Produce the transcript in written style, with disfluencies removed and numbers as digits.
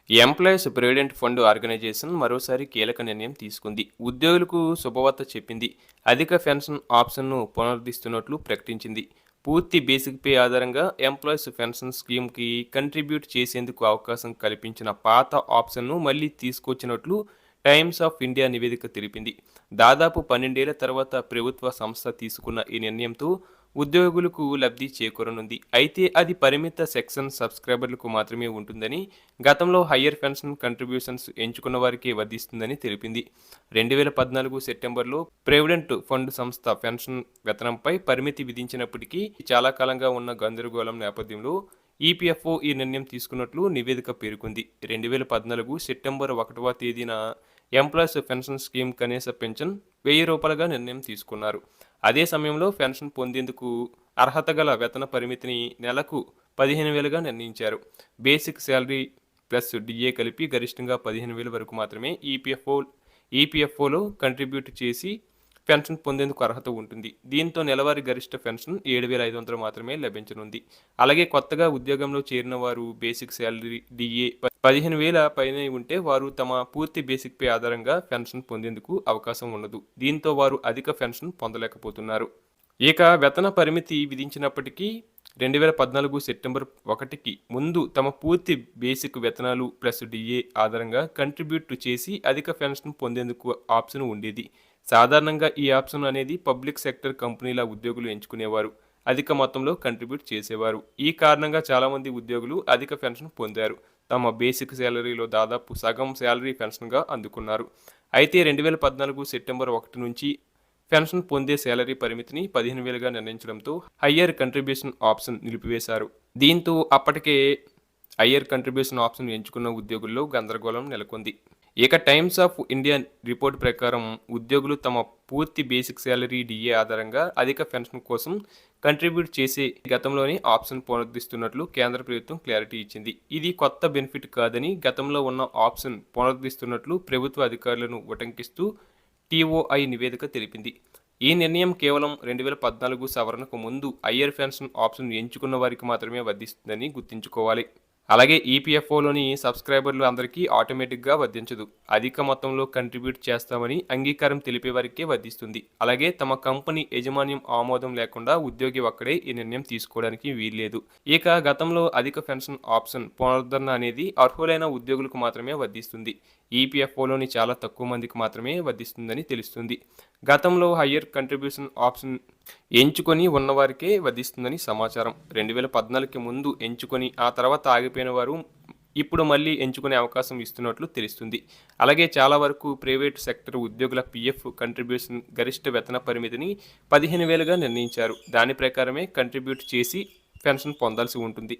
Employees provident fund organisation మరోసారి కీలక నిర్ణయం తీసుకుంది. ఉద్యోగులకు శుభవార్త చెప్పింది. అధిక పెన్షన్ ఆప్షన్ను పునరుద్ధరిస్తున్నట్లు ప్రకటించింది. పూర్తి బేసిక్ పే ఆధారంగా ఎంప్లాయీస్ పెన్షన్ స్కీమ్కి కంట్రిబ్యూట్ చేసేందుకు అవకాశం కల్పించిన పాత ఆప్షన్ను మళ్లీ తీసుకొచ్చినట్లు టైమ్స్ ఆఫ్ ఇండియా నివేదిక తెలిపింది. దాదాపు 12 ఏళ్ల తర్వాత ప్రభుత్వ సంస్థ తీసుకున్న ఈ నిర్ణయంతో ఉద్యోగులకు లబ్ధి చేకూరనుంది. అయితే అది పరిమిత సెక్షన్ సబ్స్క్రైబర్లకు మాత్రమే ఉంటుందని, గతంలో హయ్యర్ పెన్షన్ కంట్రిబ్యూషన్స్ ఎంచుకున్న వారికే వర్తిస్తుందని తెలిపింది. 2014 సెప్టెంబర్లో ప్రావిడెంట్ ఫండ్ సంస్థ పెన్షన్ వేతనంపై పరిమితి విధించినప్పటికీ చాలా కాలంగా ఉన్న గందరగోళం నేపథ్యంలో ఈపీఎఫ్ఓ ఈ నిర్ణయం తీసుకున్నట్లు నివేదిక పేర్కొంది. 2014 సెప్టెంబర్ 1వ తేదీన ఎంప్లాయీస్ పెన్షన్ స్కీమ్ కనీస పెన్షన్ ₹1000గా నిర్ణయం తీసుకున్నారు. అదే సమయంలో పెన్షన్ పొందేందుకు అర్హత గల వేతన పరిమితిని నెలకు 15,000గా నిర్ణయించారు. బేసిక్ శాలరీ ప్లస్ డిఏ కలిపి గరిష్టంగా 15,000 వరకు మాత్రమే ఈపీఎఫ్ఓలో కంట్రిబ్యూట్ చేసి పెన్షన్ పొందేందుకు అర్హత ఉంటుంది. దీంతో నెలవారీ గరిష్ట పెన్షన్ 7,500 మాత్రమే లభించనుంది. అలాగే కొత్తగా ఉద్యోగంలో చేరిన వారు బేసిక్ శాలరీ డిఏ 15,000 పైనే ఉంటే వారు తమ పూర్తి బేసిక్ పే ఆధారంగా పెన్షన్ పొందేందుకు అవకాశం ఉండదు. దీంతో వారు అధిక పెన్షన్ పొందలేకపోతున్నారు. ఇక వేతన పరిమితి విధించినప్పటికీ 2014 సెప్టెంబర్ 1కి ముందు తమ పూర్తి బేసిక్ వేతనాలు ప్లస్ డిఏ ఆధారంగా కంట్రిబ్యూట్ చేసి అధిక పెన్షన్ పొందేందుకు ఆప్షన్ ఉండేది. సాధారణంగా ఈ ఆప్షన్ అనేది పబ్లిక్ సెక్టర్ కంపెనీల ఉద్యోగులు ఎంచుకునేవారు. అధిక మొత్తంలో కంట్రిబ్యూట్ చేసేవారు. ఈ కారణంగా చాలామంది ఉద్యోగులు అధిక పెన్షన్ పొందారు. తమ బేసిక్ శాలరీలో దాదాపు సగం శాలరీ పెన్షన్గా అందుకున్నారు. అయితే 2014 సెప్టెంబర్ 1 నుంచి పెన్షన్ పొందే శాలరీ పరిమితిని 15,000గా నిర్ణయించడంతో హయ్యర్ కంట్రిబ్యూషన్ ఆప్షన్ నిలిపివేశారు. దీంతో అప్పటికే హయ్యర్ కంట్రిబ్యూషన్ ఆప్షన్ ఎంచుకున్న ఉద్యోగుల్లో గందరగోళం నెలకొంది. ఇక టైమ్స్ ఆఫ్ ఇండియా రిపోర్ట్ ప్రకారం ఉద్యోగులు తమ పూర్తి బేసిక్ శాలరీ డిఏ ఆధారంగా అధిక పెన్షన్ కోసం కంట్రిబ్యూట్ చేసే గతంలోనే ఆప్షన్ పునరుద్ధరిస్తున్నట్లు కేంద్ర ప్రభుత్వం క్లారిటీ ఇచ్చింది. ఇది కొత్త బెనిఫిట్ కాదని, గతంలో ఉన్న ఆప్షన్ పునరుద్ధరిస్తున్నట్లు ప్రభుత్వ అధికారులను ఉటంకిస్తూ టీఓఐ నివేదిక తెలిపింది. ఈ నిర్ణయం కేవలం 2014 సవరణకు ముందు హయ్యర్ పెన్షన్ ఆప్షన్ ఎంచుకున్న వారికి మాత్రమే వర్తిస్తుందని గుర్తుంచుకోవాలి. అలాగే ఈపీఎఫ్ఓలోని సబ్స్క్రైబర్లు అందరికీ ఆటోమేటిక్గా వర్తించదు. అధిక మొత్తంలో కంట్రిబ్యూట్ చేస్తామని అంగీకారం తెలిపే వారికే వర్తిస్తుంది. అలాగే తమ కంపెనీ యాజమాన్యం ఆమోదం లేకుండా ఉద్యోగి ఒక్కడే ఈ నిర్ణయం తీసుకోవడానికి వీల్లేదు. ఇక గతంలో అధిక పెన్షన్ ఆప్షన్ పునరుద్ధరణ అనేది అర్హులైన ఉద్యోగులకు మాత్రమే వర్తిస్తుంది. ఈపీఎఫ్ఓలోని చాలా తక్కువ మందికి మాత్రమే వర్తిస్తుందని తెలుస్తుంది. గతంలో హయ్యర్ కంట్రిబ్యూషన్ ఆప్షన్ ఎంచుకొని ఉన్నవారికే వర్తిస్తుందని సమాచారం. 2014కి ముందు ఎంచుకొని ఆ తర్వాత ఆగిపోయిన వారు ఇప్పుడు మళ్ళీ ఎంచుకునే అవకాశం ఇస్తున్నట్లు తెలుస్తుంది. అలాగే చాలా వరకు ప్రైవేట్ సెక్టర్ ఉద్యోగుల పీఎఫ్ కంట్రిబ్యూషన్ గరిష్ట వేతన పరిమితిని 15,000గా నిర్ణయించారు. దాని ప్రకారమే కంట్రిబ్యూట్ చేసి పెన్షన్ పొందాల్సి ఉంటుంది.